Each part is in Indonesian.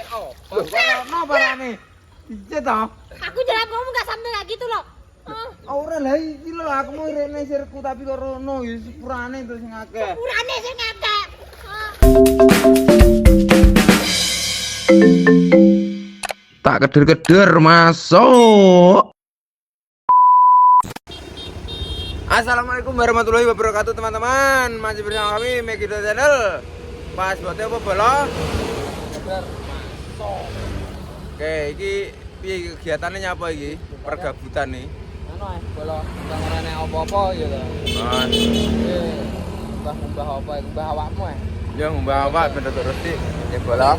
Ono barane. Iya toh? Aku jalan kamu enggak sampai kayak gitu loh. Ora lah iki lho aku mau rene sirku tapi kok rono ya sepurane to sing akeh. Sepurane sing akeh. Tak keder-keder masuk. Assalamualaikum warahmatullahi wabarakatuh teman-teman. Masih bersama kami Megida Channel. Pas buat apa bola? Oke, iki piye kegiatannya nyapa iki? Pergabutan nih. Anu ae, bola ngarane apa-apa ya to. Mas, Mbah apa, mbah awakmu ae. yo mbak apa bener terus sih. Ya bola.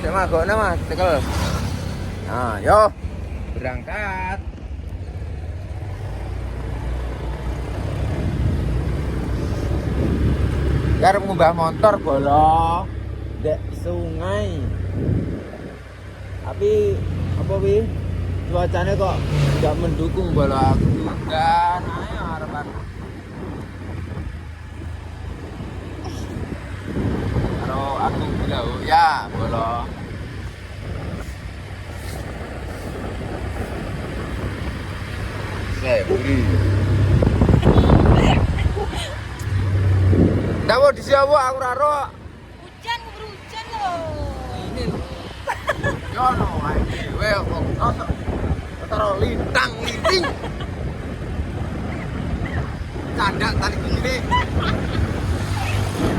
Cek magone Mas, cekel. Nah, yo berangkat. Karep ngubah motor bola dek sungai. Tapi apa wi? Cuacanya kok nggak mendukung bola aku dan ayo harapan. Kalau aku bilang ya bola. Saya beri. Dawo di siapa aku raro. Hujan loh. Ini Yo no, ae dhewe kok taruh lintang linting. Candak tali gini.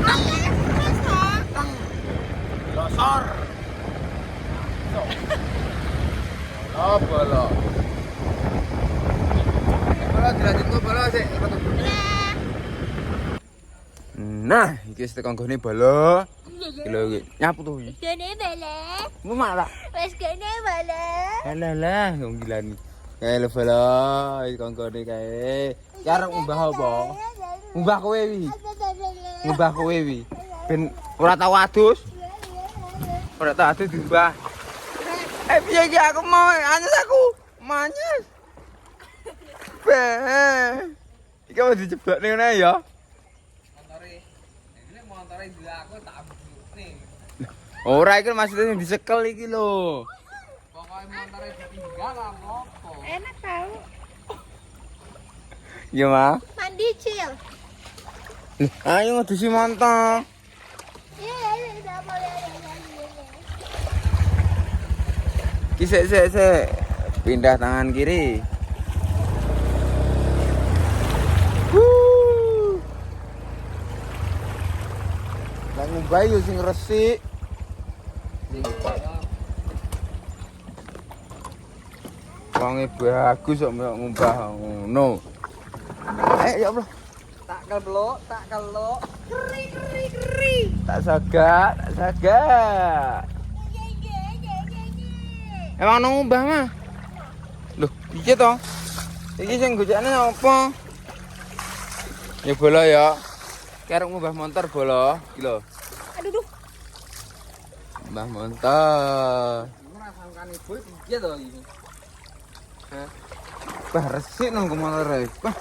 Tang. Tang. Losor. Oh, bola. Bola dilanjut ke bola sih. Nah, iki wis tekan gone bola. Lho nyapu tuh. Kene bele. Mu malah. Wes kene bele. Alah, wong gila nih. Kae lho bola, iki kongkone kae. Karep ngubah apa? Ngubah kowe wi. Ngubah kowe wi. Ben ora tau adus. Ora tau adus diubah. Piye iki aku mau anyes aku. Manyes. Iki mau dijeblok ning ngene ya. montore iki aku tak ambune. Ora iki maksudnya sing disekel iki lho. Pokoke montore ditinggal apa? Enak tahu. Iya, Ma. Mandi cil. Ayo ngedusi montong. Iya, udah boleh. Ki sik. Pindah tangan kiri. Lah ngubah yo sing resik. Wonge bagus kok ngubah ngono. Ya Allah. Tak kelok. Keri. Tak sagak. Emang nang ngubah mah. Loh, piye to? Iki sing gojakne apa? Ya bola ya. Karep ngubah motor bola, iki lho. Aduh duh. Mbah motor. Ora sangkane ibu piye to iki? Hah? Bah resik nang motor ae. Bah.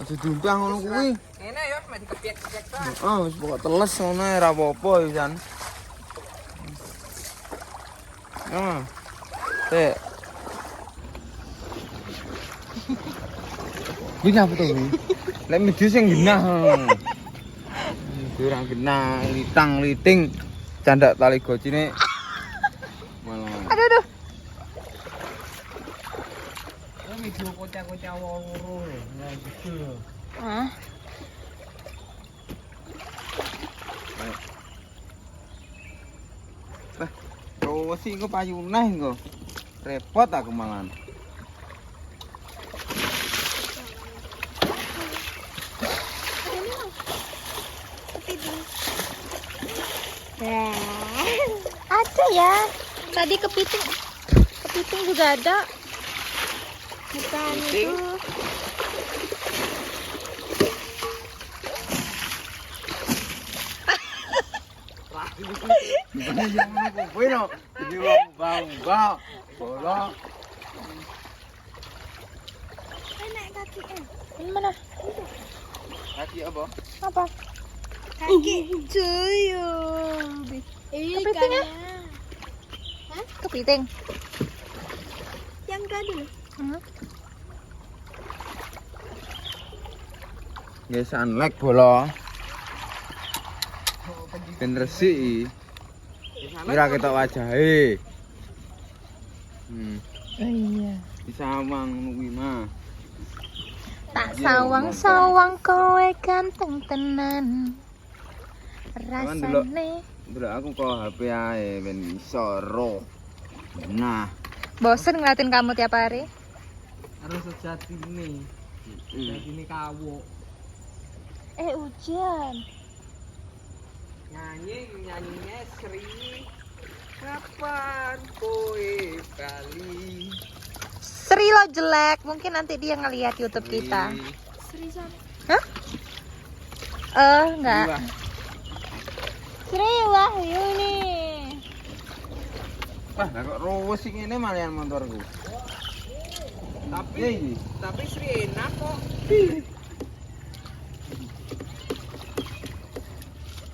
Aja diumpah ngono kuwi. Ngene ya mek dikepiak-kepiak ta. Ah, wis pokok teles ngono ae ora apa-apa pisan. Ah. Sik. Iki apa to iki? Lek medhi sing genah. Ora genah, litang-liting. Candak tali gocine. Malah. Aduh. Oh video kocak-kocak loro. Nah gitu. Ah. Bro, sih engko payunah engko. Repot aku malan. Ada ya. Tadi kepiting juga ada. Bukan Kepiting? itu. Bukan yang ngono kowe no. Jadi bang. Bola. Enak kaki. Ini mana? Kaki apa? Apa? Kaki tuyul. Kepiting ya? Kepiting. Yang tadi loh. Nggih sanlek bola. Ben resik. Ora ketok wajahe. Oh iya. Disawang kuwi mah. Tak sawang-sawang kowe ganteng tenan. Rasane. Delok aku kok HP ae ben iso roh. Nah, Bosen ngeliatin kamu tiap hari. Harus sejati ini. Jadi ini kawo. Hujan. Nyanyinya Sri. Kapan kowe kali? Sri lo jelek, mungkin nanti dia ngeliat YouTube kita. Seriusan. Hah? Enggak. Sri Wahyuni. Wah, lah kok ruwes sing ngene malian motorku. Tapi Sri enak kok.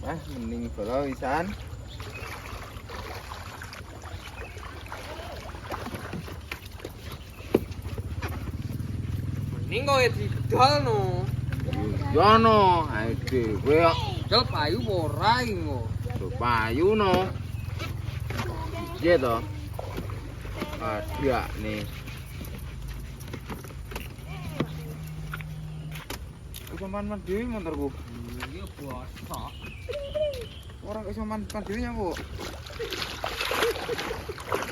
Wah, mending bola wisan. Mending kowe didol no. Yo no, ae dhewe kok Dol payu ora iki. payu no. Iya toh. Ada nih. Kesamaan dewi motorku. Iya biasa. Orang kesamaan dewi nyamuk.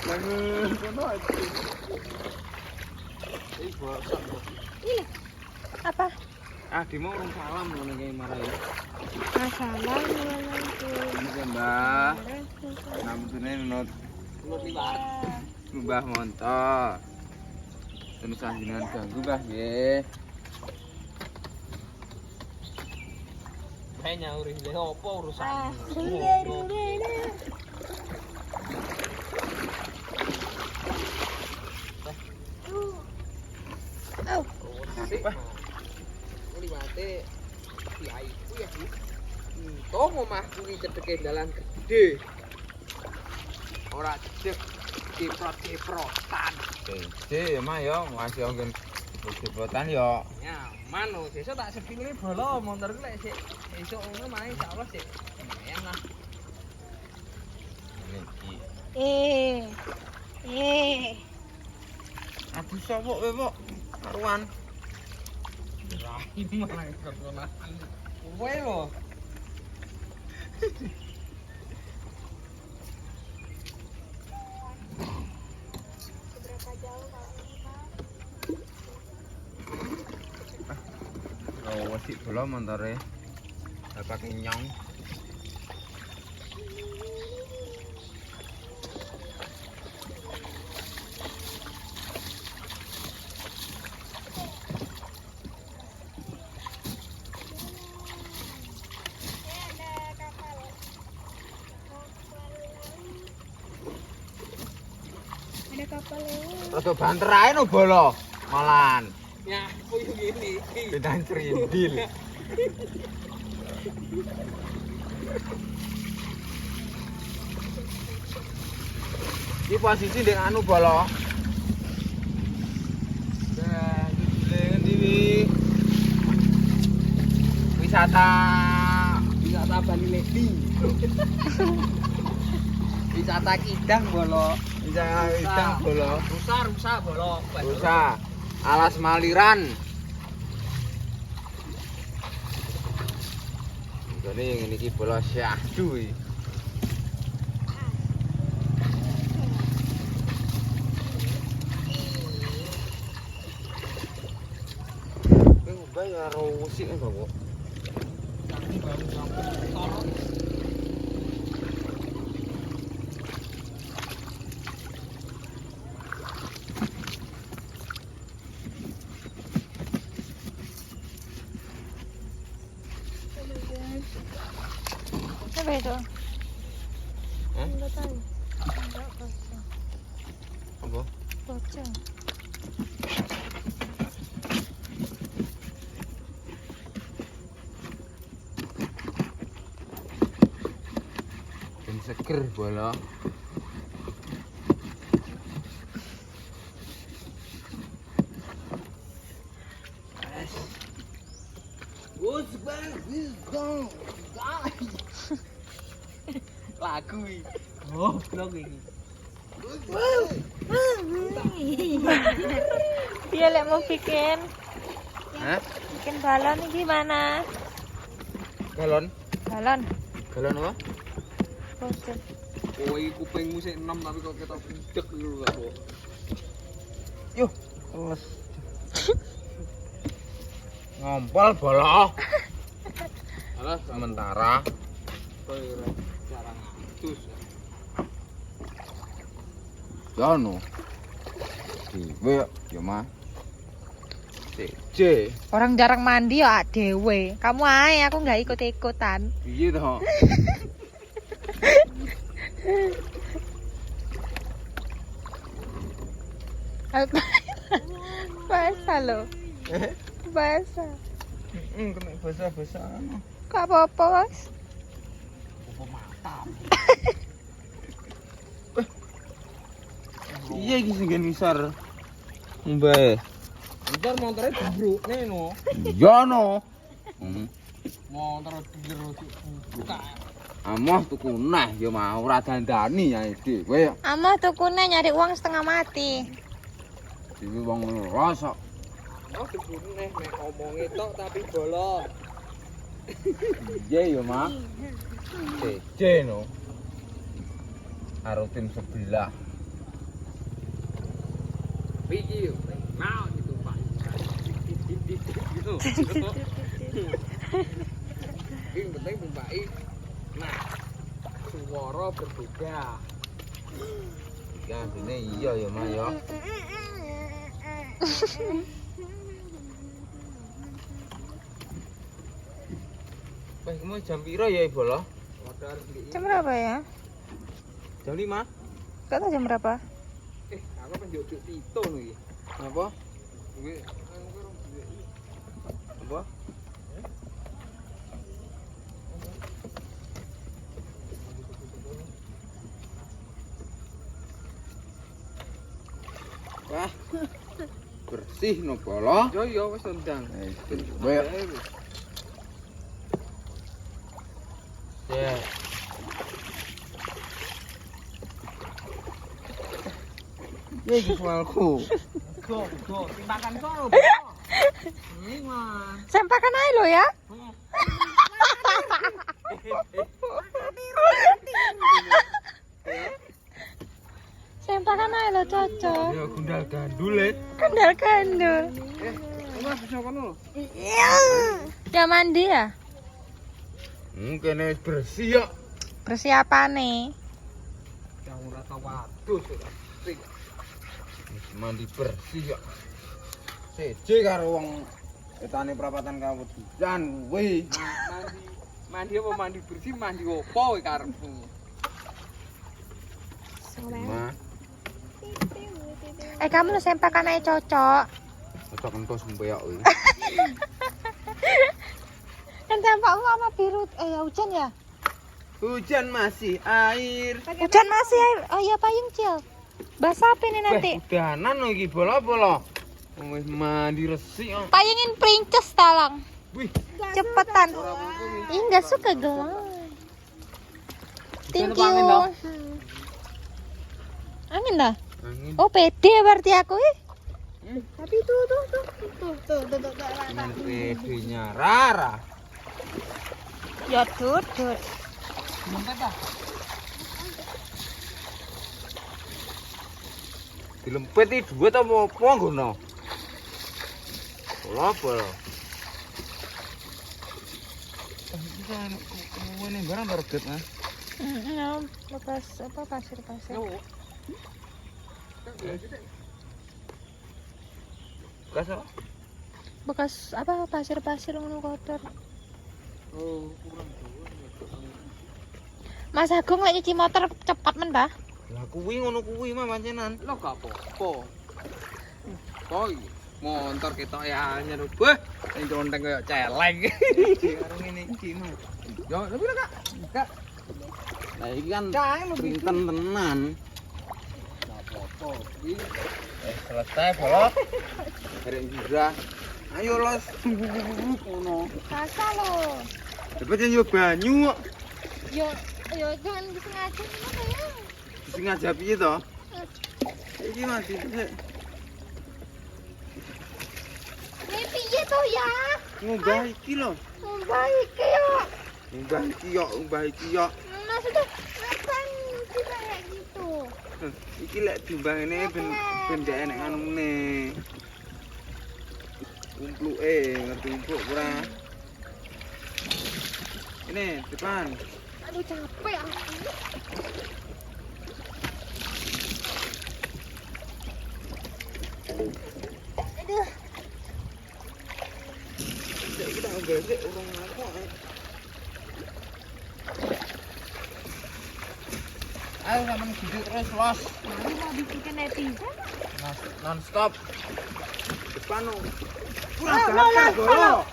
Jangan kono aja. Biasa. Apa? Di mau urung salam ngono kae marai. Assalamualaikum. Ini Mbah. Namune nunut Lu liwat. Mbah montor. Terus jenengan ganggu Mbah nggih. Kayak nyauri lha opo urusan. Liwate kiai ku ya iki. Toh omahku iki cedeke dalan gede. Ora cedek kiprot-kiprotan. Cek, mah ya masih anggen jebotan ya. Nyaman lho, sesuk tak sepile bola motorku lek sik esuk ngono main insyaallah sik lumayan lah. Aduh sapa kowe, Pok? Karuan. Rahim malah kekonakan. Kowe lho. Oh, wasik bola montore. Dapat nyong. Ada kapal lewat. Rada banter ae no bola. Malan. Ya, koyo ngene iki. Bintang cerindil. Iki posisi ndek anu bola. Nah, iki ngendi wi? Wisata Bali Ledi. Wisata Kidang bolo. Wisata bola. Rusa bolo. Rusa. Alas Maliran. Ini ngene iki bola syahdu iki. Kowe mbah ya karo musik kok, Pak. Apa itu? Enggak tahu. Enggak, pocong. Apa? Pocong. Ben seger bola. Lagu iki. Oh, blok iki. Dia lek mau bikin Hah? balon ini gimana? Galon? Balon. Galon apa? Bocor. Kowe iki kupingmu sik 6 tapi kok ketok pindek lho gak kok. Yuh, les. Ngompol bolo. Alah, Sementara kowe ora cara ngatus. Jono. Dewe ya mah. C. Orang jarang mandi ya dewe. Kamu ae, aku nggak ikut-ikutan. Piye to? Basah loh. Basah. Kena basah-basah. Gak apa-apa, Mas. Apa mata. Iya iki sing ngisar. Mbae. Ntar montore dibrukne no. Jono. Montore dijero buka. Amoh tuku neh ya mau ora dandani ae dhewe. Amah tukune nyari uang setengah mati. Dhewe wong rasa. Oh, dibrukne nek omonge tok tapi bolong. Iya ya mah. C no. Karo tim sebelah. Iki yo. Mau gitu, Pak. Gitu. Yang penting tumpaki. Nah, suara berbeda. Ya ini iya ya mah ya. Wes mau jam piro ya Ibu lo? Modar iki. Jam berapa ya? Jam 5. Gak tahu jam berapa. Aku penjuk pito lho iki. Apa? Kuwi anu karo duwe. Apa? Wah. Bersih no bolo. Yo yo wis ndang. Baik. Ya. Ya iki soalku. Go, timbakan kono. Ini mah. Sempakan aja lo ya. Sempakan aja lo cocok. Ya gundal gandul Kandal-kandul. Mas bisa kono. Ya mandi ya? Mungkin wis bersih ya. Persiapan nih. Yang ora tau wadus. Wis mandi bersih ya. Seje karo wong etane perapatan kawedan kuwi. Mandi apa mandi bersih, mandi opo kowe karepmu? Mah, Kamu lo sempakan aja cocok. cocok entos mbeyok kuwi. Kan sempakmu sama biru. Ya hujan ya? Hujan masih air. Hujan masih air. Oh iya payung cil. Basah apa ini nanti? Udanan lho iki bola-bola. Wis mandi resik kok. Payungin princes talang. Wih, Cepetan. Ih nggak suka gelang. Thank you. Angin dah. angin. Oh pede berarti aku Tapi tuh. Dengan pedenya Rara. Ya dudut. Lempet dah. Dilempet iki duit apa ngono? Bola-bola. Bisa ini barang target Mas. Bekas apa pasir. Bekas apa? Bekas apa pasir ngono kotor. Oh, kurang Mas Agung lek nyuci motor cepat men, Bah. Lah kuwi ngono kuwi mah pancenan. Lo gak apa-apa. Koi, motor ketok ya anyar. Wah, ini conteng kayak celeng. Karo ngene iki mah. Yo, tapi Kak. Kak, Lah iki kan Cai, lu printen tenan. gak apa-apa. Iki Selesai, Bolo. Bareng juga. Ayo los. Kono. Basah loh. Dapat yo banyu kok. Yo jangan disengaja gimana ya? Sengaja piye to? Iki mati sik. Ini piye tuh ya? Ngumbah iki lho. Baik ya. Ngumbah iki yo. Maksudnya ngapain sih kayak gitu? Iki lek diumbah ngene ben dhek enek anune. Umpluke, ngerti umpluk ora? Ini depan. Aduh capek aku. Aduh. Kita nggak urung aku. Ayo sampean gigi terus los. Mari mau bikin netizen. Non stop. Depan no. Kurang gampang bro.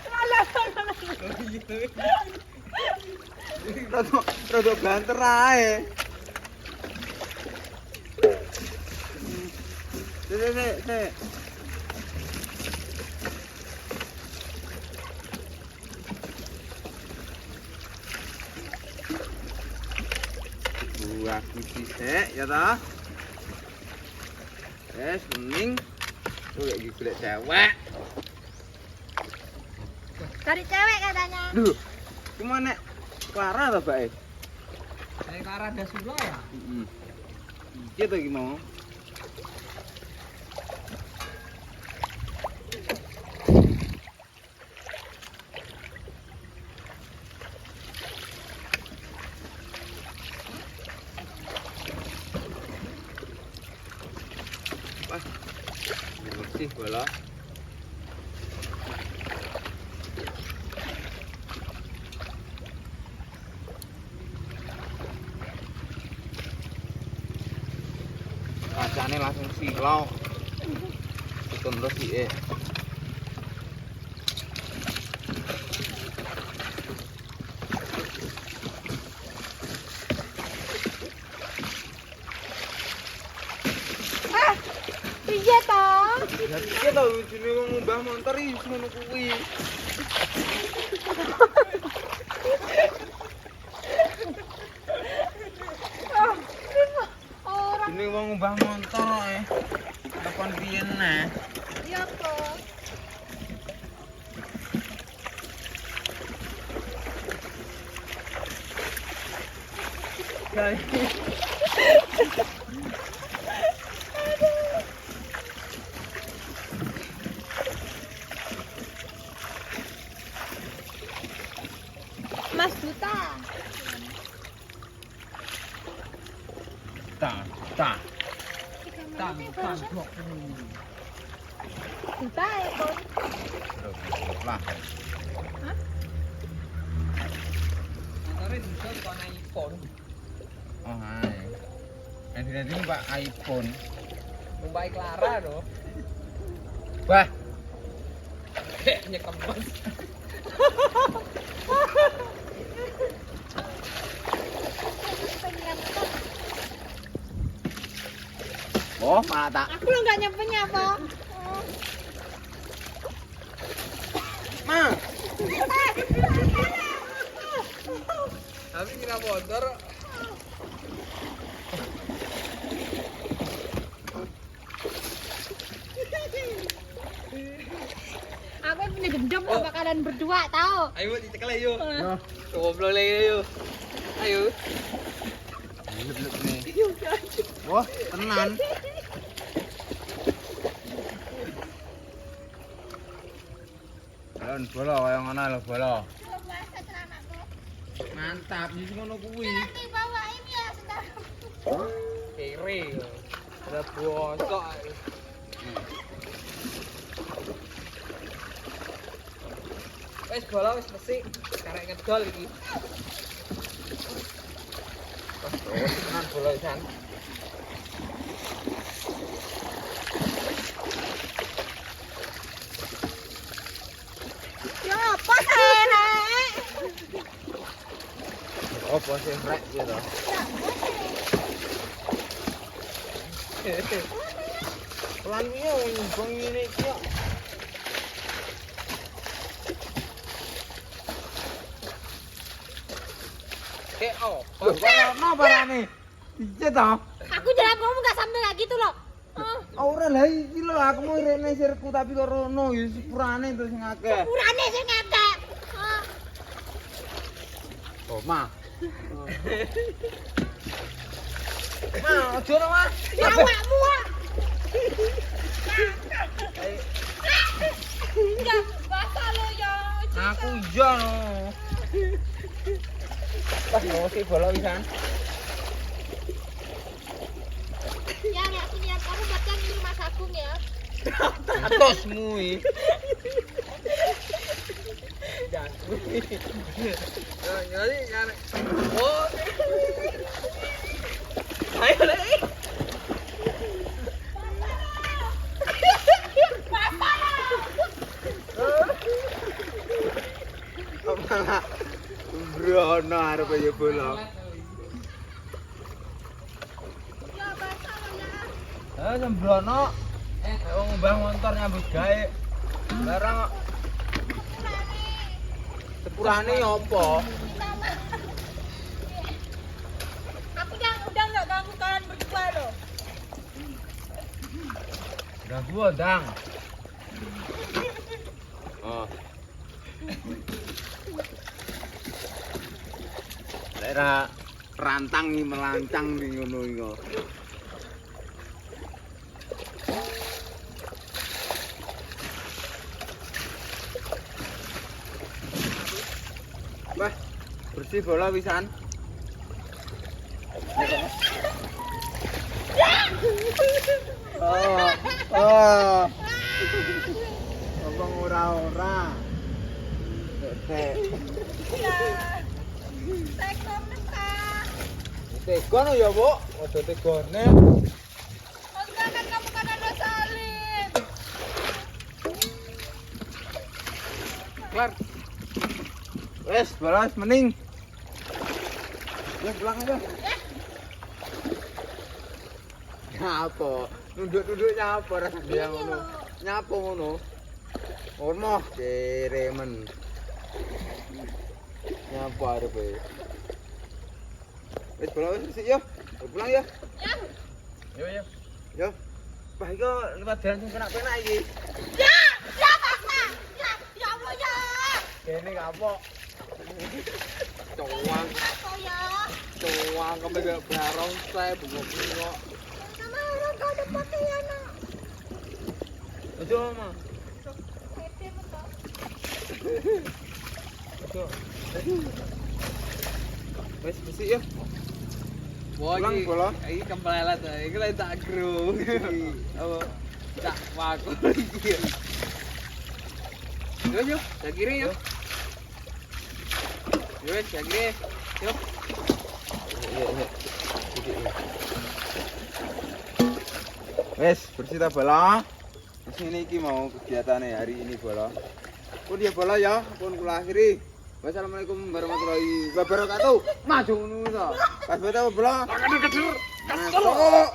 Rada banter ae. Sik. Buah sisik ya ta. Mending tuh kayak gitu deh cewek. Cari cewek katanya. Duh, cuma nek Clara ta, Pak? Nek Clara ada sulo ya? Heeh. Iya to iki mau. Wah. Bersih bola. Kacane langsung silau. Tutun terus iki. Iya toh. Ya iki to ujune wong ngumbah montor iki ngono kuwi. Ini wong ngumbah montor ae. Kapan piye nah? Iya toh. Mas Duta. Tak. Duta ya, Bon. Lah. Motornya bisa kok naik iPhone. Oh, hai. Nanti Pak iPhone. Numpai Clara loh. Wah, Kayaknya kembali. oh, malah tak. Aku lo nggak nyapa-nyapa. Ma. Tapi kira motor. Aku punya dendam sama kalian berdua tahu. Ayo dicek lah yuk. Ngobrol lagi yuk. Ayo. Blek nih. Wah, tenan. Lan bola kaya ngono lho bola. Mantap, iki ngono kuwi. Nanti bawa ini ya sedang. Kere. Udah bosok. Wes bola wes mesti karek ngedol iki. Tenan bola isan. Ya apa sih, Nek? Apa sih rek gitu? Pelan piye nyumbang ngene iki kok. Kayak oh. Ono parane. Iya toh? Aku jalan kamu gak sampai kayak gitu loh. Ora lah iki lho aku mau rene sirku tapi kok rono ya sepurane to sing akeh. Urane sing ngakak. Oh, Ma. Ma, ojo no, Ma. Ya awakmu ah. Ya, basah lo ya. Aku iya no. Pas ngosi bola pisan. Ya, nek aku niat kamu baca di rumah Agung ya. Atosmu iki. Nyari nyari. Oh. Ayo lagi. Malah brono arep ayo bola. Ya, basah lo ya. Sembrono. Wong mbah motor nyambut gawe. Barang sepurane opo? Aku udah nggak ganggu kalian berdua loh. Ganggu ndang. Oh. Daerah rantang iki melancang iki ngono iki. Wah, bersih bola pisan. Oh. Apa ora-ora? Tekom nekah. Tegon ya, Bu. Ojo tegone. Enggak kan kamu kan ada salin. Kelar. Wes, balas mending. Ya pulang aja. Nyapa? Nunduk-nunduk nyapa rasa dia ngono. Nyapa ngono. Ono ceremen. Nyapa arepe? Wes pulang wes sik yo. Pulang ya. Yo yo. Yo. Wah, iki lewat dalan sing penak-penak iki. Ya, ya basah. Ya Allah ya. Kene kapok. Cowang, Apa ya? cowang kembali barong saya bengok. Sama orang kau ada pakaian. Ojo, Ma. Pete betul. Ojo. Wes bersih ya. Wah, Pulang, iki bola. iki kemplelet to. Iki lek tak grung. Apa? Tak waku iki. Yo, tak kiri yo. Yo, tak kiri. Yo. Iya. Wes, bersih ta bola. Di sini iki mau kegiatannya hari ini bola. Pun dia bola ya, pun kula akhiri. Wassalamualaikum warahmatullahi wabarakatuh. Maju ngono to. Pas bola. Kader kader. Masuk.